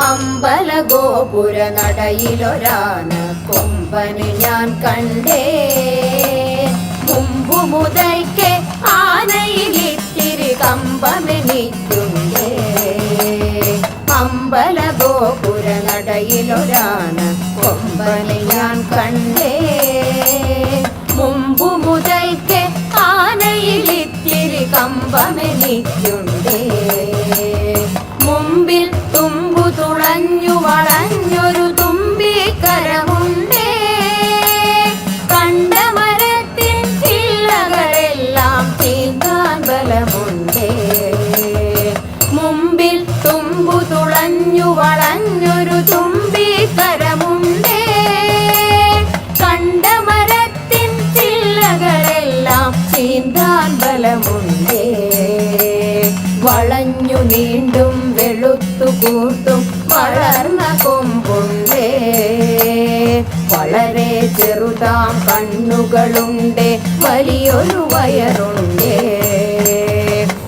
അമ്പലഗോപുര നടയിലൊരാന കൊമ്പന് ഞാൻ കണ്ടേ. മുമ്പു മുതൽക്കേ ആനയിലിത്തിരി കമ്പമെനിക്കുണ്ടേ. അമ്പലഗോപുര നടയിലൊരാന കൊമ്പന് ഞാൻ കണ്ടേ. മുമ്പു മുതൽക്കേ ആനയിലിത്തിരി കമ്പമെനിക്കുണ്ടേ. മുമ്പിൽ തുമ്പു തുളഞ്ഞു വളഞ്ഞൊരു തുമ്പിക്കരമുണ്ടേ. കണ്ട മരത്തിൻ ചില്ലകളെല്ലാം ചീന്താൻ ബലമുണ്ടേ. മുമ്പിൽ തുമ്പു തുളഞ്ഞു വളഞ്ഞൊരു തുമ്പിക്കരമുണ്ടേ. കണ്ട മരത്തിൻ ചില്ലകളെല്ലാം ചീന്താൻ ബലമുണ്ടേ. വളഞ്ഞു നീണ്ടും വെളുത്തു കൂർത്തും വളർന്ന കൊമ്പുണ്ടേ. വളരെ ചെറുതാം കണ്ണുകളുണ്ടേ, വലിയൊരു വയറുണ്ടേ.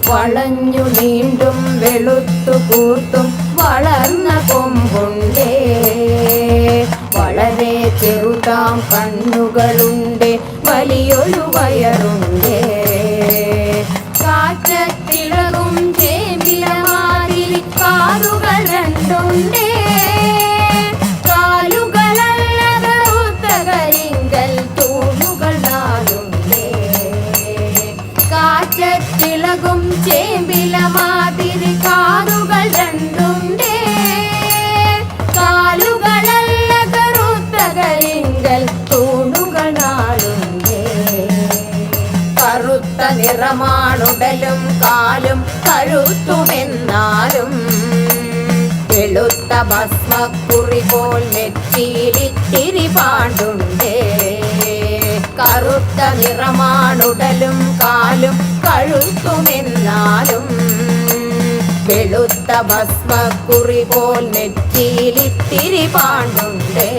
വളഞ്ഞു നീണ്ടും വെളുത്തു കൂർത്തും വളർന്ന കൊമ്പുണ്ടേ. വളരെ ചെറുതാം കണ്ണുകളുണ്ടേ, വലിയൊരു വയറുണ്ടേ. കാറ്റത്തിളകും ചേമ്പിലമാതിരി കാലുകൾ രണ്ടുണ്ടേ. കാലുകളല്ല കറുത്ത കരിങ്കൽ തൂണുകൾ നാലുണ്ടേ. കാറ്റത്തിളകും ചേമ്പിലമാതിരി കാലുകൾ രണ്ടുണ്ടേ. കാലുകളല്ല കറുത്ത കരിങ്കൽ തൂണുകൾ നാലുണ്ടേ. കറുത്ത നിറമാണുടലും കാലും കഴുത്തുമെന്നാലും വെളുത്ത ഭസ്മക്കുറി പോൽ നെറ്റിയിലിത്തിരി പാണ്ടുണ്ടേ. കറുത്ത നിറമാണുടലും കാലും കഴുത്തുമെന്നാലും വെളുത്ത ഭസ്മക്കുറി പോൽ നെറ്റിയിലിത്തിരി പാണ്ടുണ്ടേ.